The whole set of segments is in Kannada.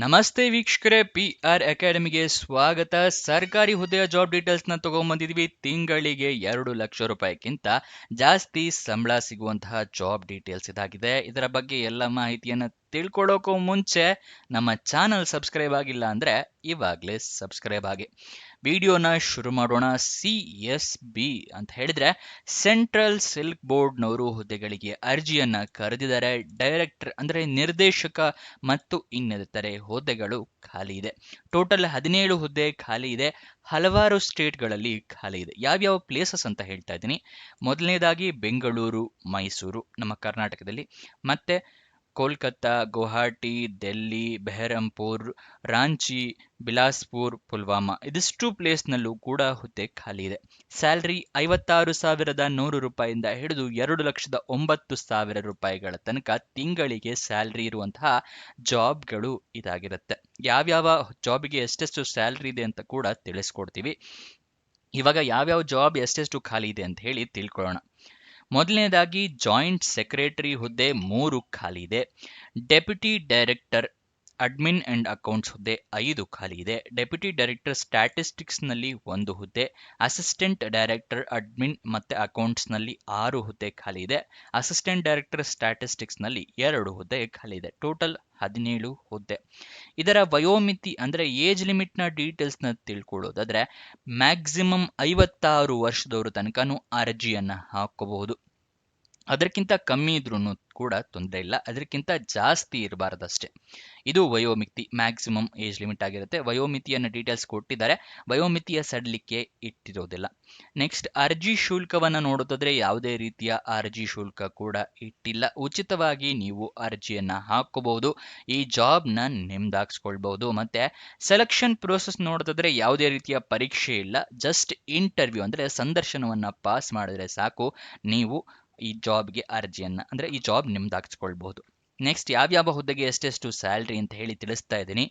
ನಮಸ್ತೆ ವೀಕ್ಷಕರೇ, PR ಅಕಾಡೆಮಿಗೆ ಸ್ವಾಗತ. ಸರ್ಕಾರಿ ಹುದ್ದೆಯ ಜಾಬ್ ಡೀಟೇಲ್ಸ್ನ ತಗೊಂಡ್ಬಂದಿದ್ವಿ. ತಿಂಗಳಿಗೆ 2 ಲಕ್ಷ ರೂಪಾಯಿಗಿಂತ ಜಾಸ್ತಿ ಸಂಬಳ ಸಿಗುವಂತಹ ಜಾಬ್ ಡೀಟೇಲ್ಸ್ ಇದಾಗಿದೆ. ಇದರ ಬಗ್ಗೆ ಎಲ್ಲ ಮಾಹಿತಿಯನ್ನು ತಿಳ್ಕೊಳ್ಳೋಕ್ಕೂ ಮುಂಚೆ ನಮ್ಮ ಚಾನಲ್ ಸಬ್ಸ್ಕ್ರೈಬ್ ಆಗಿಲ್ಲ ಅಂದರೆ ಇವಾಗಲೇ ಸಬ್ಸ್ಕ್ರೈಬ್ ಆಗಿ. ವಿಡಿಯೋನ ಶುರು ಮಾಡೋಣ. CSB ಅಂತ ಹೇಳಿದ್ರೆ ಸೆಂಟ್ರಲ್ ಸಿಲ್ಕ್ ಬೋರ್ಡ್ನವರು ಹುದ್ದೆಗಳಿಗೆ ಅರ್ಜಿಯನ್ನ ಕರೆದಿದ್ದಾರೆ. ಡೈರೆಕ್ಟರ್ ಅಂದರೆ ನಿರ್ದೇಶಕ ಮತ್ತು ಇನ್ನಿತರೆ ಹುದ್ದೆಗಳು ಖಾಲಿ ಇದೆ. ಟೋಟಲ್ 17 ಹುದ್ದೆ ಖಾಲಿ ಇದೆ. ಹಲವಾರು ಸ್ಟೇಟ್ಗಳಲ್ಲಿ ಖಾಲಿ ಇದೆ. ಯಾವ್ಯಾವ ಪ್ಲೇಸಸ್ ಅಂತ ಹೇಳ್ತಾ ಇದ್ದೀನಿ. ಮೊದಲನೇದಾಗಿ ಬೆಂಗಳೂರು, ಮೈಸೂರು ನಮ್ಮ ಕರ್ನಾಟಕದಲ್ಲಿ, ಮತ್ತೆ ಕೋಲ್ಕತ್ತಾ, ಗುವಾಹಟಿ, ಡೆಲ್ಲಿ, ಬೆಹರಂಪುರ್, ರಾಂಚಿ, ಬಿಲಾಸ್ಪುರ್, ಪುಲ್ವಾಮಾ ಇದಿಷ್ಟು ಪ್ಲೇಸ್ನಲ್ಲೂ ಕೂಡ ಹುದ್ದೆ ಖಾಲಿ ಇದೆ. ಸ್ಯಾಲ್ರಿ 56,100 ರೂಪಾಯಿಂದ ಹಿಡಿದು 2,09,000 ರೂಪಾಯಿಗಳ ತನಕ ತಿಂಗಳಿಗೆ ಸ್ಯಾಲ್ರಿ ಇರುವಂತಹ ಜಾಬ್ಗಳು ಇದಾಗಿರುತ್ತೆ. ಯಾವ್ಯಾವ ಜಾಬಿಗೆ ಎಷ್ಟೆಷ್ಟು ಸ್ಯಾಲ್ರಿ ಇದೆ ಅಂತ ಕೂಡ ತಿಳಿಸ್ಕೊಡ್ತೀವಿ. ಇವಾಗ ಯಾವ್ಯಾವ ಜಾಬ್ ಎಷ್ಟೆಷ್ಟು ಖಾಲಿ ಇದೆ ಅಂತ ಹೇಳಿ ತಿಳ್ಕೊಳ್ಳೋಣ. ಮೊದಲನೇದಾಗಿ ಜಾಯಿಂಟ್ ಸೆಕ್ರೆಟರಿ ಹುದ್ದೆ 3 ಖಾಲಿ ಇದೆ. Deputy director admin and accounts ಹುದ್ದೆ 5 ಖಾಲಿ ಇದೆ. ಡೆಪ್ಯೂಟಿ ಡೈರೆಕ್ಟರ್ ಸ್ಟ್ಯಾಟಿಸ್ಟಿಕ್ಸ್ ನಲ್ಲಿ 1 ಹುದ್ದೆ. ಅಸಿಸ್ಟೆಂಟ್ ಡೈರೆಕ್ಟರ್ ಅಡ್ಮಿನ್ ಮತ್ತೆ ಅಕೌಂಟ್ಸ್ ನಲ್ಲಿ 6 ಹುದ್ದೆ ಖಾಲಿ ಇದೆ. ಅಸಿಸ್ಟೆಂಟ್ ಡೈರೆಕ್ಟರ್ ಸ್ಟ್ಯಾಟಿಸ್ಟಿಕ್ಸ್ ನಲ್ಲಿ 2 ಹುದ್ದೆ ಖಾಲಿ ಇದೆ. ಟೋಟಲ್ 17 ಹುದ್ದೆ. ಇದರ ವಯೋಮಿತಿ ಅಂದ್ರೆ ಏಜ್ ಲಿಮಿಟ್ ನ ಡೀಟೇಲ್ಸ್ ನ ತಿಳ್ಕೊಳ್ಳೋದಾದ್ರೆ ಮ್ಯಾಕ್ಸಿಮಮ್ 56 ವರ್ಷದವರು ತನಕನೂ ಅರ್ಜಿಯನ್ನ ಹಾಕಬಹುದು. ಅದಕ್ಕಿಂತ ಕಮ್ಮಿ ಇದ್ರೂ ಕೂಡ ತೊಂದರೆ ಇಲ್ಲ, ಅದಕ್ಕಿಂತ ಜಾಸ್ತಿ ಇರಬಾರ್ದಷ್ಟೇ. ಇದು ವಯೋಮಿತಿ, ಮ್ಯಾಕ್ಸಿಮಮ್ ಏಜ್ ಲಿಮಿಟ್ ಆಗಿರುತ್ತೆ. ವಯೋಮಿತಿಯನ್ನು ಡೀಟೇಲ್ಸ್ ಕೊಟ್ಟಿದ್ದಾರೆ, ವಯೋಮಿತಿಯ ಸಡಿಲಿಕೆ ಇಟ್ಟಿರೋದಿಲ್ಲ. ನೆಕ್ಸ್ಟ್ ಅರ್ಜಿ ಶುಲ್ಕವನ್ನು ನೋಡೋದಾದ್ರೆ ಯಾವುದೇ ರೀತಿಯ ಅರ್ಜಿ ಶುಲ್ಕ ಕೂಡ ಇಟ್ಟಿಲ್ಲ. ಉಚಿತವಾಗಿ ನೀವು ಅರ್ಜಿಯನ್ನ ಹಾಕೋಬಹುದು, ಈ ಜಾಬ್ನ ನಿಮ್ದಾಗಿಸ್ಕೊಳ್ಬಹುದು. ಮತ್ತೆ ಸೆಲೆಕ್ಷನ್ ಪ್ರೋಸೆಸ್ ನೋಡೋದಾದ್ರೆ ಯಾವುದೇ ರೀತಿಯ ಪರೀಕ್ಷೆ ಇಲ್ಲ, ಜಸ್ಟ್ ಇಂಟರ್ವ್ಯೂ ಅಂದ್ರೆ ಸಂದರ್ಶನವನ್ನ ಪಾಸ್ ಮಾಡಿದ್ರೆ ಸಾಕು, ನೀವು ಈ ಜಾಬ್ಗೆ ಅರ್ಜಿಯನ್ನ ಅಂದ್ರೆ ಈ ಜಾಬ್ ನಿಮ್ದಾಗಿಸ್ಕೊಳ್ಬಹುದು. ನೆಕ್ಸ್ಟ್ ಯಾವ್ಯಾವ ಹುದ್ದೆಗೆ ಎಷ್ಟೆಷ್ಟು ಸ್ಯಾಲ್ರಿ ಅಂತ ಹೇಳಿ ತಿಳಿಸ್ತಾ ಇದ್ದೀನಿ.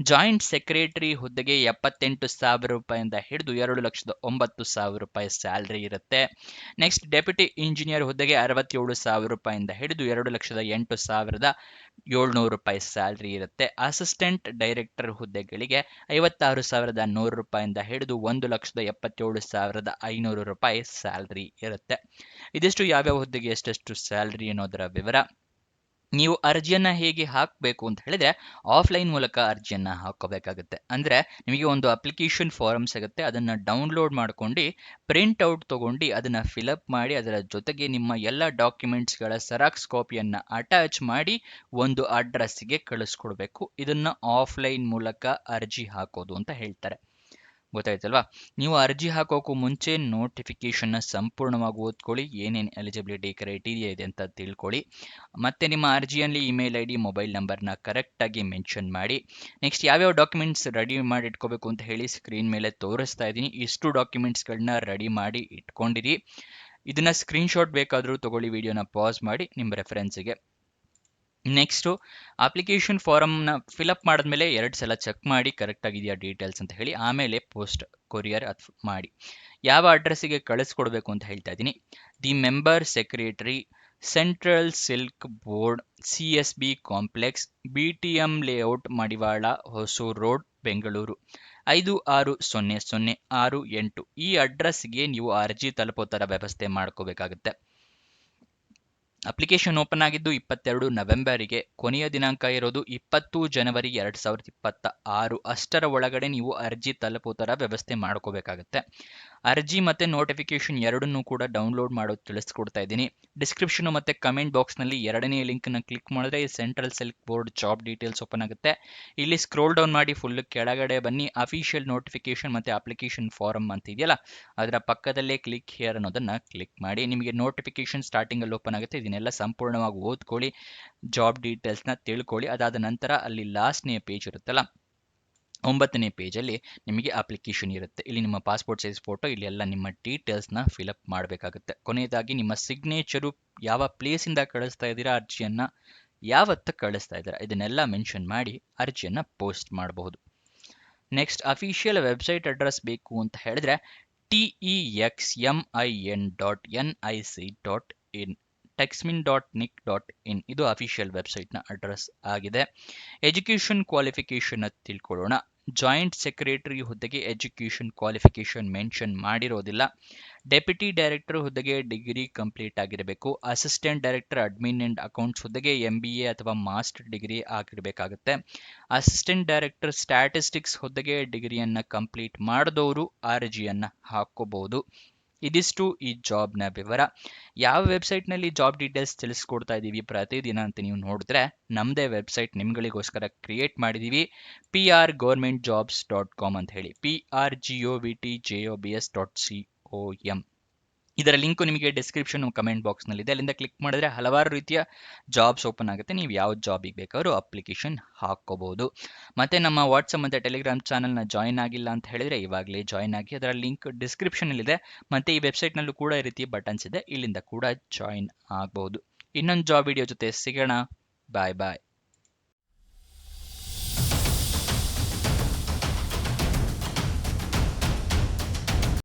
ಜಾಯಿಂಟ್ ಸೆಕ್ರೆಟರಿ ಹುದ್ದೆಗೆ 78,000 ರೂಪಾಯಿಂದ ಹಿಡಿದು 2,09,000 ರೂಪಾಯಿ ಸ್ಯಾಲ್ರಿ ಇರುತ್ತೆ. ನೆಕ್ಸ್ಟ್ ಡೆಪ್ಯೂಟಿ ಇಂಜಿನಿಯರ್ ಹುದ್ದೆಗೆ 67,000 ರೂಪಾಯಿಂದ ಹಿಡಿದು 2,08,700 ರೂಪಾಯಿ ಸ್ಯಾಲ್ರಿ ಇರುತ್ತೆ. ಅಸಿಸ್ಟೆಂಟ್ ಡೈರೆಕ್ಟರ್ ಹುದ್ದೆಗಳಿಗೆ 56,100 ರೂಪಾಯಿಂದ ಹಿಡಿದು 1,77,500 ರೂಪಾಯಿ ಸ್ಯಾಲ್ರಿ ಇರುತ್ತೆ. ಇದಿಷ್ಟು ಯಾವ್ಯಾವ ಹುದ್ದೆಗೆ ಎಷ್ಟೆಷ್ಟು ಸ್ಯಾಲ್ರಿ ಅನ್ನೋದರ ವಿವರ. ನೀವು ಅರ್ಜಿಯನ್ನ ಹೇಗೆ ಹಾಕಬೇಕು ಅಂತ ಹೇಳಿದ್ರೆ ಆಫ್ಲೈನ್ ಮೂಲಕ ಅರ್ಜಿಯನ್ನ ಹಾಕೋಬೇಕಾಗುತ್ತೆ. ಅಂದ್ರೆ ನಿಮಗೆ ಒಂದು ಅಪ್ಲಿಕೇಶನ್ ಫಾರಮ್ ಸಿಗುತ್ತೆ, ಅದನ್ನ ಡೌನ್ಲೋಡ್ ಮಾಡ್ಕೊಂಡು ಪ್ರಿಂಟ್ ಔಟ್ ತಗೊಂಡು ಅದನ್ನ ಫಿಲಪ್ ಮಾಡಿ ಅದರ ಜೊತೆಗೆ ನಿಮ್ಮ ಎಲ್ಲ ಡಾಕ್ಯುಮೆಂಟ್ಸ್ಗಳ ಸೆರಾಕ್ಸ್ ಕಾಪಿಯನ್ನ ಅಟ್ಯಾಚ್ ಮಾಡಿ ಒಂದು ಅಡ್ರೆಸ್ಗೆ ಕಳಿಸ್ಕೊಡ್ಬೇಕು. ಇದನ್ನ ಆಫ್ಲೈನ್ ಮೂಲಕ ಅರ್ಜಿ ಹಾಕೋದು ಅಂತ ಹೇಳ್ತಾರೆ. ಗೊತ್ತಾಯ್ತಲ್ವಾ? ನೀವು ಅರ್ಜಿ ಹಾಕೋಕ್ಕೂ ಮುಂಚೆ ನೋಟಿಫಿಕೇಶನ್ನ ಸಂಪೂರ್ಣವಾಗಿ ಓದ್ಕೊಳ್ಳಿ, ಏನೇನು ಎಲಿಜಿಬಿಲಿಟಿ ಕ್ರೈಟೀರಿಯಾ ಇದೆ ಅಂತ ತಿಳ್ಕೊಳ್ಳಿ. ಮತ್ತೆ ನಿಮ್ಮ ಅರ್ಜಿಯಲ್ಲಿ ಇಮೇಲ್ ID, ಮೊಬೈಲ್ ನಂಬರ್ನ ಕರೆಕ್ಟಾಗಿ ಮೆನ್ಷನ್ ಮಾಡಿ. ನೆಕ್ಸ್ಟ್ ಯಾವ್ಯಾವ ಡಾಕ್ಯುಮೆಂಟ್ಸ್ ರೆಡಿ ಮಾಡಿ ಇಟ್ಕೋಬೇಕು ಅಂತ ಹೇಳಿ ಸ್ಕ್ರೀನ್ ಮೇಲೆ ತೋರಿಸ್ತಾ ಇದ್ದೀನಿ. ಇಷ್ಟು ಡಾಕ್ಯುಮೆಂಟ್ಸ್ಗಳನ್ನ ರೆಡಿ ಮಾಡಿ ಇಟ್ಕೊಂಡಿರಿ. ಇದನ್ನ ಸ್ಕ್ರೀನ್ಶಾಟ್ ಬೇಕಾದರೂ ತಗೊಳ್ಳಿ, ವಿಡಿಯೋನ ಪಾಸ್ ಮಾಡಿ ನಿಮ್ಮ ರೆಫರೆನ್ಸಿಗೆ. ನೆಕ್ಸ್ಟು ಅಪ್ಲಿಕೇಶನ್ ಫಾರಮ್ನ ಫಿಲಪ್ ಮಾಡಿದ್ಮೇಲೆ 2 ಸಲ ಚೆಕ್ ಮಾಡಿ ಕರೆಕ್ಟ್ ಆಗಿದೆಯಾ ಡೀಟೇಲ್ಸ್ ಅಂತ ಹೇಳಿ, ಆಮೇಲೆ ಪೋಸ್ಟ್ ಕೊರಿಯರ್ ಮಾಡಿ. ಯಾವ ಅಡ್ರೆಸ್ಸಿಗೆ ಕಳಿಸ್ಕೊಡ್ಬೇಕು ಅಂತ ಹೇಳ್ತಾ ಇದ್ದೀನಿ. The member secretary, central silk board, CSB complex, BTM layout, Madiwala, Hosur road, Bengaluru 560068. ಈ ಅಡ್ರೆಸ್ಗೆ ನೀವು ಅರ್ಜಿ ತಲುಪೋ ಥರ ವ್ಯವಸ್ಥೆ ಮಾಡ್ಕೋಬೇಕಾಗುತ್ತೆ. ಅಪ್ಲಿಕೇಶನ್ ಓಪನ್ ಆಗಿದ್ದು 22 ನವೆಂಬರಿಗೆ, ಕೊನೆಯ ದಿನಾಂಕ ಇರೋದು 20 ಜನವರಿ 2026. ಅಷ್ಟರ ಒಳಗಡೆ ನೀವು ಅರ್ಜಿ ತಲುಪೋ ಥರ ವ್ಯವಸ್ಥೆ ಮಾಡ್ಕೋಬೇಕಾಗತ್ತೆ. ಅರ್ಜಿ ಮತ್ತೆ ನೋಟಿಫಿಕೇಶನ್ ಎರಡನ್ನೂ ಕೂಡ ಡೌನ್ಲೋಡ್ ಮಾಡೋದು ತಿಳಿಸ್ಕೊಡ್ತಾ ಇದ್ದೀನಿ. ಡಿಸ್ಕ್ರಿಪ್ಷನ್ ಮತ್ತೆ ಕಮೆಂಟ್ ಬಾಕ್ಸ್ನಲ್ಲಿ 2ನೇ ಲಿಂಕ್ನ ಕ್ಲಿಕ್ ಮಾಡಿದ್ರೆ central silk board job details open ಆಗುತ್ತೆ. ಇಲ್ಲಿ ಸ್ಕ್ರೋಲ್ ಡೌನ್ ಮಾಡಿ ಫುಲ್ ಕೆಳಗಡೆ ಬನ್ನಿ, ಅಫಿಷಿಯಲ್ ನೋಟಿಫಿಕೇಶನ್ ಮತ್ತೆ ಅಪ್ಲಿಕೇಶನ್ ಫಾರಮ್ ಅಂತ ಇದೆಯಲ್ಲ ಅದರ ಪಕ್ಕದಲ್ಲೇ ಕ್ಲಿಕ್ ಹಿಯರ್ ಅನ್ನೋದನ್ನ ಕ್ಲಿಕ್ ಮಾಡಿ. ನಿಮಗೆ ನೋಟಿಫಿಕೇಶನ್ ಸ್ಟಾರ್ಟಿಂಗ್ ಅಲ್ಲಿ ಓಪನ್ ಆಗುತ್ತೆ. ಇದನ್ನೆಲ್ಲ ಸಂಪೂರ್ಣವಾಗಿ ಓದ್ಕೊಳ್ಳಿ, ಜಾಬ್ ಡೀಟೇಲ್ಸ್ನ ತಿಳ್ಕೊಳ್ಳಿ. ಅದಾದ ನಂತರ ಅಲ್ಲಿ ಲಾಸ್ಟ್ನೇ ಪೇಜ್ ಇರುತ್ತಲ್ಲ, 9ನೇ ಪೇಜಲ್ಲಿ ನಿಮಗೆ ಅಪ್ಲಿಕೇಶನ್ ಇರುತ್ತೆ. ಇಲ್ಲಿ ನಿಮ್ಮ ಪಾಸ್ಪೋರ್ಟ್ ಸೈಜ್ ಫೋಟೋ, ಇಲ್ಲಿ ಎಲ್ಲ ನಿಮ್ಮ ಡೀಟೇಲ್ಸ್ನ ಫಿಲಪ್ ಮಾಡಬೇಕಾಗುತ್ತೆ. ಕೊನೆಯದಾಗಿ ನಿಮ್ಮ ಸಿಗ್ನೇಚರು, ಯಾವ ಪ್ಲೇಸಿಂದ ಕಳಿಸ್ತಾ ಇದ್ದೀರಾ ಅರ್ಜಿಯನ್ನು, ಯಾವತ್ತು ಕಳಿಸ್ತಾ ಇದ್ದೀರಾ, ಇದನ್ನೆಲ್ಲ ಮೆನ್ಷನ್ ಮಾಡಿ ಅರ್ಜಿಯನ್ನು ಪೋಸ್ಟ್ ಮಾಡಬಹುದು. ನೆಕ್ಸ್ಟ್ ಅಫಿಷಿಯಲ್ ವೆಬ್ಸೈಟ್ ಅಡ್ರೆಸ್ ಬೇಕು ಅಂತ ಹೇಳಿದ್ರೆ TEXMIN.nic.in techsmin.nic.in ಇದು ಅಫಿಷಿಯಲ್ ವೆಬ್ಸೈಟ್ನ ಅಡ್ರೆಸ್ ಆಗಿದೆ. ಎಜುಕೇಷನ್ ಕ್ವಾಲಿಫಿಕೇಷನ್ ತಿಳ್ಕೊಳ್ಳೋಣ. ಜಾಯಿಂಟ್ ಸೆಕ್ರೆಟರಿ ಹುದ್ದೆಗೆ ಎಜುಕೇಷನ್ ಕ್ವಾಲಿಫಿಕೇಷನ್ ಮೆನ್ಷನ್ ಮಾಡಿರೋದಿಲ್ಲ. ಡೆಪ್ಯೂಟಿ ಡೈರೆಕ್ಟರ್ ಹುದ್ದೆಗೆ ಡಿಗ್ರಿ ಕಂಪ್ಲೀಟ್ ಆಗಿರಬೇಕು. Assistant director admin and accounts ಹುದ್ದೆಗೆ MBA ಅಥವಾ ಮಾಸ್ಟರ್ ಡಿಗ್ರಿ ಆಗಿರಬೇಕಾಗುತ್ತೆ. ಅಸಿಸ್ಟೆಂಟ್ ಡೈರೆಕ್ಟರ್ ಸ್ಟ್ಯಾಟಿಸ್ಟಿಕ್ಸ್ ಹುದ್ದೆಗೆ ಡಿಗ್ರಿಯನ್ನ ಕಂಪ್ಲೀಟ್ ಮಾಡಿದವರು ಅರ್ಜಿಯನ್ನ ಹಾಕೋಬಹುದು. ಇದಿಷ್ಟು ಈ ಜಾಬ್ನ ವಿವರ. ಯಾವ ವೆಬ್ಸೈಟ್ನಲ್ಲಿ ಜಾಬ್ ಡೀಟೇಲ್ಸ್ ತಿಳಿಸ್ಕೊಡ್ತಾ ಇದ್ದೀವಿ ಪ್ರತಿದಿನ ಅಂತ ನೀವು ನೋಡಿದ್ರೆ ನಮ್ಮದೇ ವೆಬ್ಸೈಟ್ ನಿಮ್ಗಳಿಗೋಸ್ಕರ ಕ್ರಿಯೇಟ್ ಮಾಡಿದ್ದೀವಿ, prgovernmentjobs.com ಅಂತ ಹೇಳಿ, prgovtjobs.com. ಇದರ ಲಿಂಕು ನಿಮಗೆ ಡಿಸ್ಕ್ರಿಪ್ಷನ್ ಕಮೆಂಟ್ ಬಾಕ್ಸ್ನಲ್ಲಿದೆ. ಅಲ್ಲಿಂದ ಕ್ಲಿಕ್ ಮಾಡಿದ್ರೆ ಹಲವಾರು ರೀತಿಯ ಜಾಬ್ಸ್ ಓಪನ್ ಆಗುತ್ತೆ. ನೀವು ಯಾವ ಜಾಬಿಗೆ ಬೇಕಾದ್ರೂ ಅಪ್ಲಿಕೇಶನ್ ಹಾಕ್ಕೋಬಹುದು. ಮತ್ತೆ ನಮ್ಮ ವಾಟ್ಸಪ್ ಮತ್ತು ಟೆಲಿಗ್ರಾಮ್ ಚಾನಲ್ನ ಜಾಯಿನ್ ಆಗಿಲ್ಲ ಅಂತ ಹೇಳಿದ್ರೆ ಇವಾಗಲೇ ಜಾಯಿನ್ ಆಗಿ. ಅದರ ಲಿಂಕ್ ಡಿಸ್ಕ್ರಿಪ್ಷನಲ್ಲಿದೆ. ಮತ್ತು ಈ ವೆಬ್ಸೈಟ್ನಲ್ಲೂ ಕೂಡ ಈ ರೀತಿ ಬಟನ್ಸ್ ಇದೆ, ಇಲ್ಲಿಂದ ಕೂಡ ಜಾಯಿನ್ ಆಗಬಹುದು. ಇನ್ನೊಂದು ಜಾಬ್ ವಿಡಿಯೋ ಜೊತೆ ಸಿಗೋಣ. ಬಾಯ್ ಬಾಯ್.